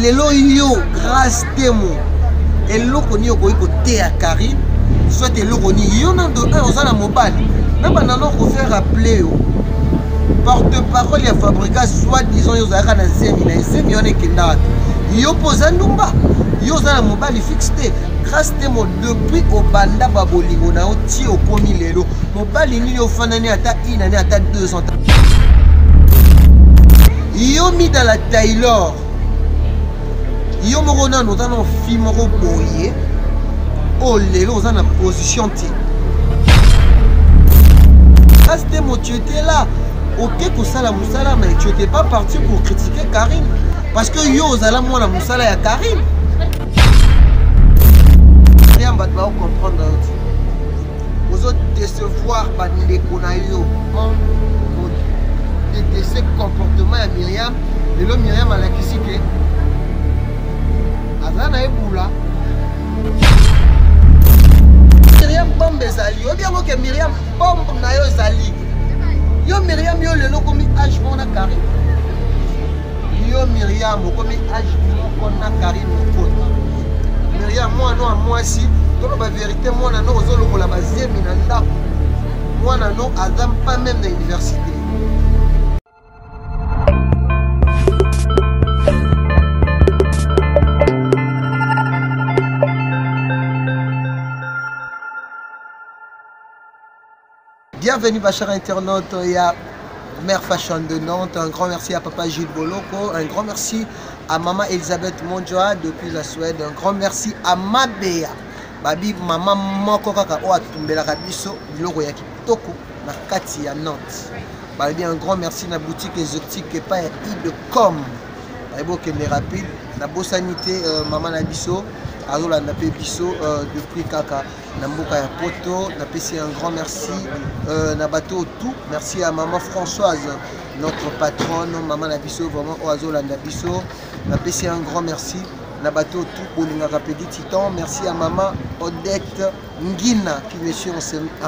lelo yo grâce temo eloko ni okoki koteya Karine soit eloko ni yo nando oza na mobali na bandana kofaire rappeler yo porte-parole ya Fabrica soit disons yo ozalaka na zemi na zemi wana ekendaka yo poza ndumba yo oza na mobali fixe te grâce temo depuis obanda babolingo na yo ti okomi lelo mobali nini ofanani ata inani ata 2 ans yo mi dans la Taylor yo moko nano oza na fi moko boye o lelo oza na position te grâce temo tu étais là ok kosala musala mais tu étais pas parti pour critiquer Karine parce que yo ozala mwana musala ya Karine rien bato bao comprendre ozo décevoir bandeko na yo de ce comportement ya Myriam lelo Myriam alakisi ke aza na ebula Myriam bombe ezali yo biango ke Myriam bombe na yo ezali yo Myriam yo lelo komi âge mona Karine yo Myriam okomi âge mona Karine mokota Myriam mwana a mwasi tolo ba vérité mwana no ozolokola bazemi na ndako mwana no aza pas même na université. Bienvenue ma chère internaute, il y a Mère Fashion de Nantes, un grand merci à Papa Gilles Boloko, un grand merci à Maman Elisabeth Mondjoa depuis la Suède, un grand merci à Mabea, Babi Maman Moko Kaka Oa Tumbela Kabiso, Biloko ya Kitoko, na Kati à Nantes. Babi un grand merci na boutique exotique et pas de com. Babi Kende rapide, na Bossanité Maman Nabiso. Azola Napé Bisso depuis Kaka Namboka ya Poto, Napé un grand merci na bateau tout, merci à Maman Françoise, notre patronne, Maman Nabiso, vraiment Azola Nabiso, Napé un grand merci na bateau tout pour nous rappeler Titan, merci à Maman Odette Ngina qui me suit en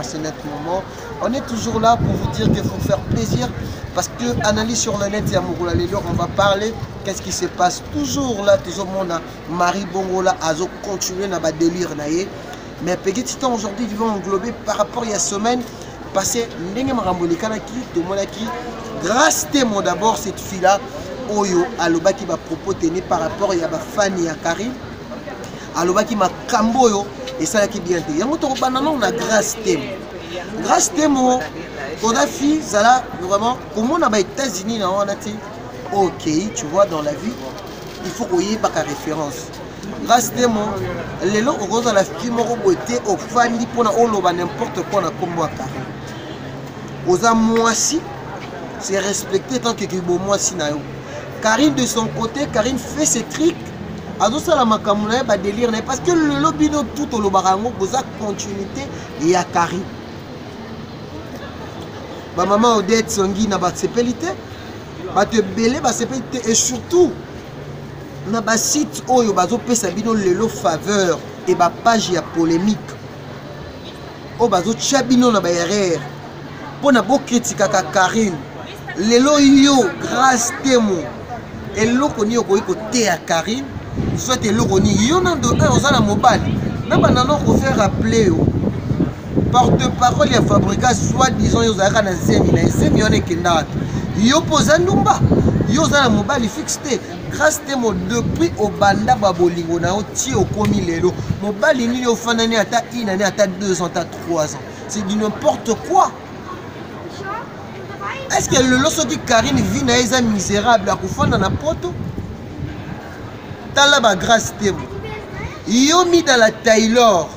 ce net moment. On est toujours là pour vous dire qu'il faut faire plaisir parce que analyse sur le net et Amourou Lelo, on va parler qu'est-ce qui se passe toujours là, toujours mon Marie Bongo là, Azo continuer dans le délire. Mais petit temps aujourd'hui, ils vont englober par rapport à la semaine passée, grâce témoin d'abord cette fille-là, Oyo, Aloba qui va proposer par rapport à Fanny à Karine, Aloba qui m'a camboyo et ça qui bien dit. On a grâce témoin. Grâce témoin, on a fille, ça là, vraiment, comme on a aux États-Unis, on a dit. Ok, tu vois, dans la vie, il faut qu'il y ait pas de référence. Grâce à moi, les gens qui ont la fille, aux familles, pour n'importe quoi, comme moi, aux amoisi, c'est respecté tant que moi, si Karine, de son côté, Karine fait ses trucs. Ado ça la makamuna ba délire parce que le lobby no tout au lobarango boza continuité il y a Karine. Ba maman Odette Songi na ba sepelité. Te belé et surtout na ba site oyo bazo pesa bino lelo faveur et ba page ya polémique o bazo chabino na ba erreur pona bo critique ka Karine lelo yo grâce temo eloko ni okoki koteya Karine soit eloko ni yo nando oza na mobali na bandana kofaire rappeler yo porte-parole ya Fabrica soit disons yo ozalaka na zemi wana ekendaka yo poza ndumba yo oza na mobali fixe te grâce temo depuis obanda babolingo na yo ti okomi lelo mobali nini ofanani ata inani ata 2 ans ata 3 ans c'est du n'importe quoi. Est-ce que le soki Karine vit na eza misérable akufanda na poto tala ba grâce temo yo mi dans la Taylor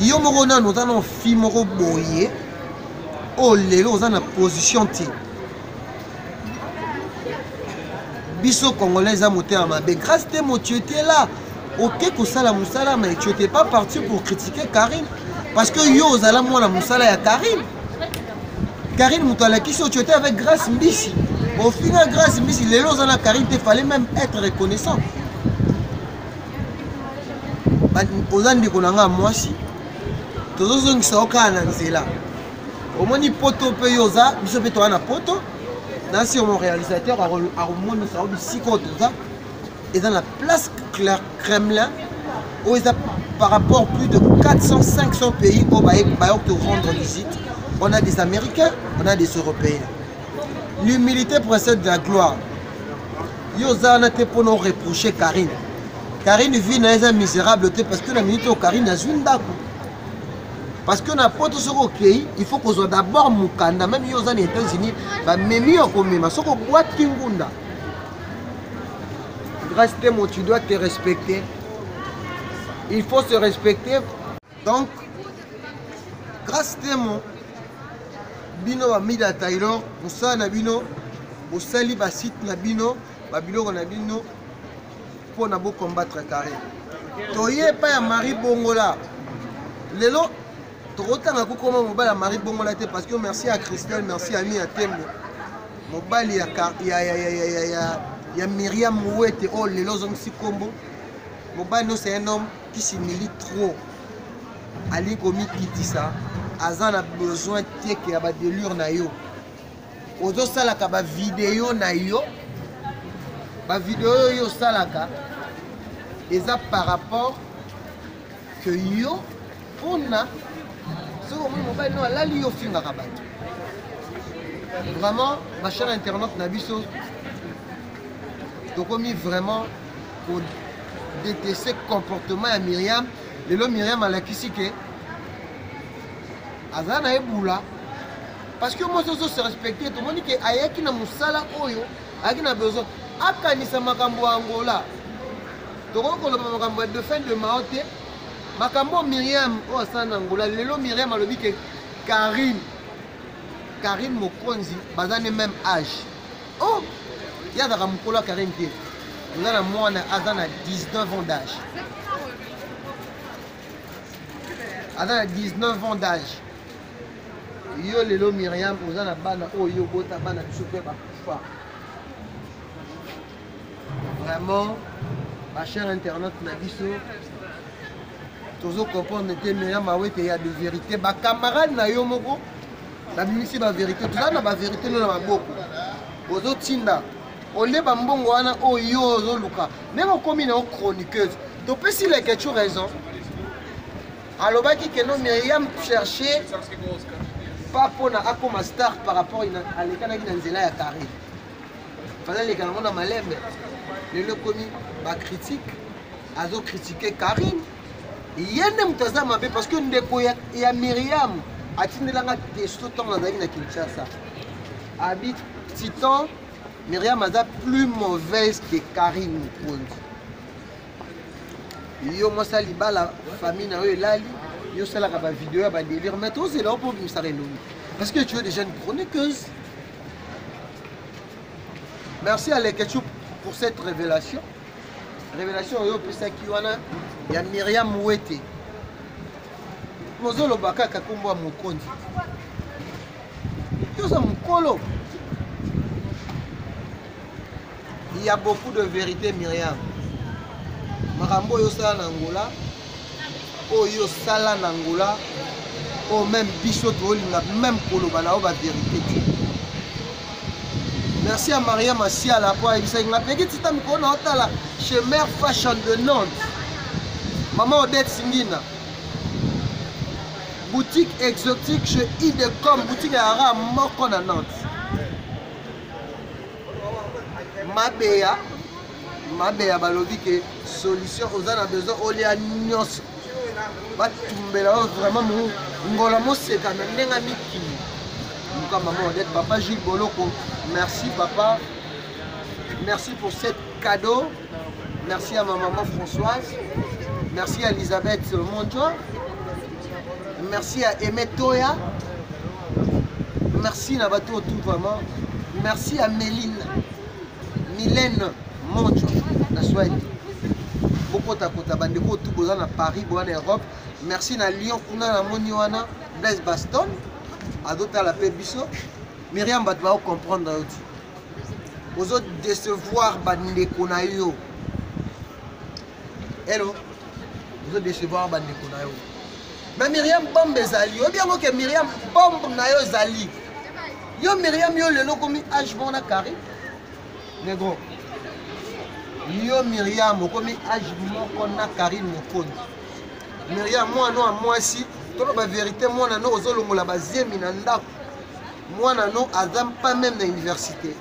yo moko nano oza na fi moko boye o lelo oza na position te biso congolais a monté à ma grâce temo tu étais là ok kosala musala mais tu étais pas parti pour critiquer Karine parce que yo ozala mwana musala ya Karine Karine Moutalaki tu étais avec Grâce Mbisi au final Grâce Mbisi les lots en Karine il fallait même être reconnaissant aux ans de konanga moi si tous ceux qui sont au Canada c'est là au moins ni poto peyoza biso pe to na poto na si mon réalisateur a remonté ça au psycho tout ça et dans la place Kremlin, où ils ont par rapport plus de 400-500 pays où ils vont rendre visite. On a des Américains, on a des Européens. L'humilité précède de la gloire. Yozana te pour nous reprocher Karine. Karine vit dans un misérable parce que la minute où Karine a une date. Parce que n'importe ce qu'il il faut qu'on soit d'abord Mukanda, même aux États-Unis, mais mieux comme même, ce qu'on boit Kingunda. Grâce à moi, tu dois te respecter. Il faut se respecter. Donc, grâce à moi, Bino a mis la Taylor, Moussa Nabino, Moussali Basit Nabino, Babilo Nabino, pour nous combattre Carré. Toye pas à Marie Bongola. Lelo, Autant à comment mobile à Marie Bongola parce que merci à Christelle, merci à Mia Tembo. Mobile il y a Myriam Mouette, oh les lozong si combo. Mobile c'est un homme qui s'humilie trop. Ali komi kiti ça. Azan a besoin de que aba delure na yo. Ozo salaka ba vidéo na yo. Ba vidéo yo salaka. Et ça par rapport que yo on a vraiment, ma chère internaute Nabiso, donc on mis vraiment pour détester le comportement à Myriam. Et là, Myriam a la kisike. Azana et Boula. Parce que moi, je suis respecté. Tout le monde dit que Ayaki na Moussala Oyo, Ayaki na besoin. Akanisa Makambo Angola. Donc on a de fin de Maote. Makambo Myriam, oh ça Angola, lelo Myriam a le dit que Karine Mokonzi, bazane même âge. Oh, il y a dans Moukola Karine qui nous avons moi Azana 19 ans d'âge. Azana 19 ans d'âge. Yo lelo Myriam, nous avons bana oh yo bota bana super ba. Vraiment, ma chère internaute Nabiso. Toujours comprendre que Myriam Mawete il y a de vérité. Ba camarade na yo moko, la bimisi ba vérité. Tout ça na ba vérité na maboko. Ozo tinda. Ole ba mbongo wana o yo ozo luka. Même comme une chroniqueuse. Donc si il a quelque chose raison. Alors ba ki que non Myriam chercher pas pour na akoma star par rapport à l'écana qui nzela ya carré. Fallait les gars na malembe. Le commis ba critique. Azo critiquer Karine. Il y a un peu parce que il y a Myriam a tenu la question dans la Kinshasa. Habite Titan, Myriam est plus mauvaise que Karine Mokonzi. Yo moi ça liba la famille na yo lali, yo ça la ba vidéo ba délire mais tout c'est là pour nous ça réunir. Parce que tu es déjà une chroniqueuse. Merci à l'équipe pour cette révélation. Révélation yo pesa kiwana ya Myriam Mouete. Mozolo baka kakombo Mokonzi. Yo ça mukolo. Il y a beaucoup de vérité Myriam. Marambo yo sala Angola. O yo sala Angola. O même biso to linga même koloba na o ba vérité. Merci à Maria Massia à la fois. Il s'est petite dame qu'on a chez Mère Fashion de Nantes. Maman Odette Singina. Boutique exotique chez Idecom. Boutique à Ara Mokon à Nantes. Mabea balobi que solution aux gens a besoin Oléa Nyos. Batumbela vraiment ngola mo seka na ndenga miki. Maman Odette, papa Gilles Boloko, merci papa, merci pour ce cadeau, merci à ma maman Françoise, merci à Elisabeth Monjoie, merci à Aimé Toya, merci Nabato tout vraiment, merci à Mylène Monjoie, la Suède, beaucoup de bandeko tout besoin à Paris, en Europe, merci à Lyon, à Moniwana, Blaise Baston. À d'autres la paix biso Myriam va comprendre aussi aux autres décevoir bandeko na yo hello aux autres décevoir bandeko na yo mais Myriam bombe ezali yo bien que Myriam bombe na yo ezali yo Myriam yo lelo komi âge bon na carré négro Yo Myriam, comme âge moko na Karine Mokondi. Myriam, moi non à moi si, toi la vérité, moi non aux olongo la base minanda. Moi non Adam pas même dans l'université.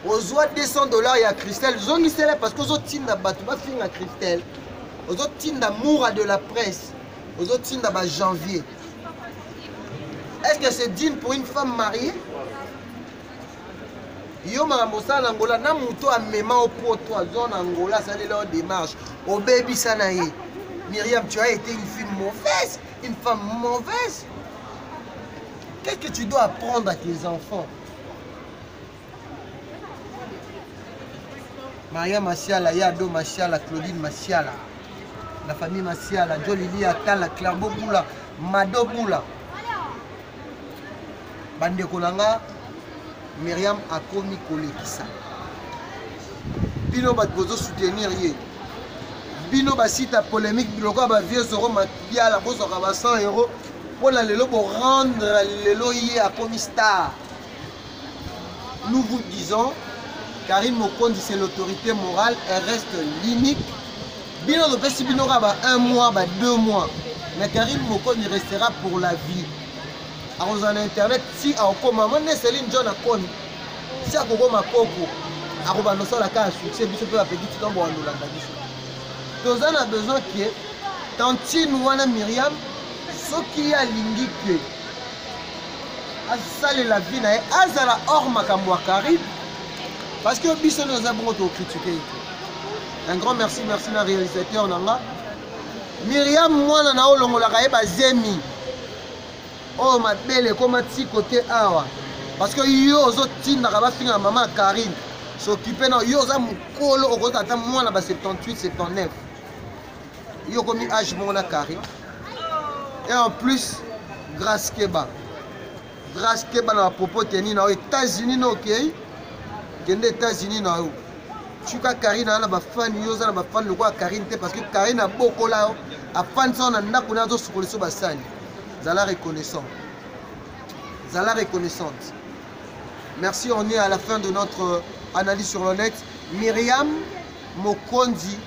Aux autres $200 il y a Christelle. Zoni c'est là parce que aux autres tinda batu ba finga Christelle. Aux autres tinda moura de la presse. Aux autres tinda ba janvier. Est-ce que c'est digne pour une femme mariée? Yo marambosa na Angola na muto amema au poto zone Angola ça les leur démarche. Au baby sanaye. Myriam, tu as été une fille mauvaise, une femme mauvaise. Qu'est-ce que tu dois apprendre à tes enfants? Maria Masiala, Yado Masiala, Claudine Masiala, la famille Masiala, Jolili Atala, Clarbo Boula, Mado Boula. Bande Kolanga, Myriam a commis Kolekisa. Bino bat bozo soutenir ye. Bino ba site polémique, biloko ba vieux zoro makiala, bozo ka 100 €. Pour la lelo pour rendre lelo ye a commis star. Nous vous disons, Karine Mokondi c'est l'autorité morale, elle reste l'unique. Bino de pesi bino ka ba 1 mois, ba 2 mois. Mais Karine Mokondi restera pour la vie. Alors en internet, si à Okoma, moi Céline John a connu. Si à Okoma Koko, à Robano la case succès, biso peut appeler tout en bon Lolanda biso. Donc on a besoin que Tantine Wana Myriam, ce qui a l'indiqué, à saler la vie na azala hors makamwa Karine, parce que biso nous avons critiqué. Un grand merci na réalisateur nanga. Myriam Mwana na olongo la kaeba zemi. Oh ma belle, comment tu côté awa? Parce que yo zo tinda ka ba finga maman Karine. S'occuper na yo za mukolo o kota ta mwana ba 78 79. Yo komi âge mona Karine. Et en plus grâce Keba. Grâce Keba na propos teni na aux États-Unis no OK. Kende États-Unis na yo. Tu ka Karine na ba fan yo za na ba fan le quoi Karine te parce que Karine a beaucoup là a fan ça na ndako na zo sukoliso ba sani. Zala reconnaissant. Zala reconnaissante. Merci, on est à la fin de notre analyse sur le net. Myriam Mokondi,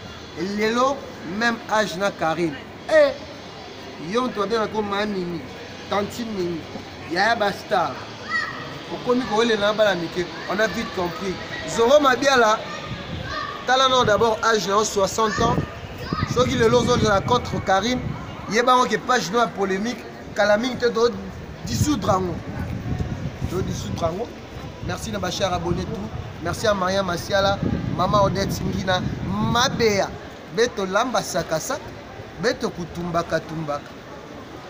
Lelo, même âge na Karine. Eh, yon toi bien comme Mimi, Tantine Mimi, Yaya Bastar. On a vite compris. Zoro Mabiala, Talano d'abord âge na 60 ans. Ceux qui le lozon de la contre Karine, Yeba qui page noire polémique. Kalaming te do dissoudre en merci à Bachar abonné tout. Merci à Maria Masiala, Maman Odette Singina, Mabea, Beto Lamba Sakasa, Beto Kutumbaka Tumbaka.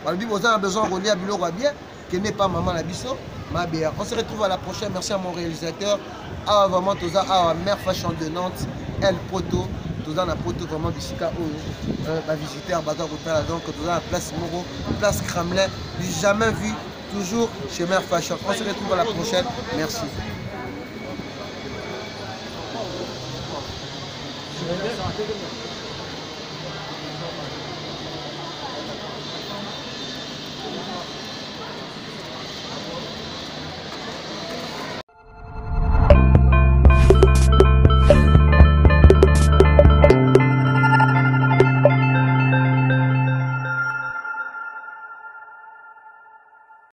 Vous avez besoin de relier à Biloro bien, qui n'est pas Maman Labisso, Mabea. On se retrouve à la prochaine. Merci à mon réalisateur. Ah, vraiment, tout ça, ah, Mère Fashion de Nantes, El Poto. Tout a poto vraiment du Sika au visiteur Bazar Hotel donc tout à la place Moro, place Kremlin, jamais vu, toujours chez Mère Fashion. On se retrouve à la prochaine. Merci.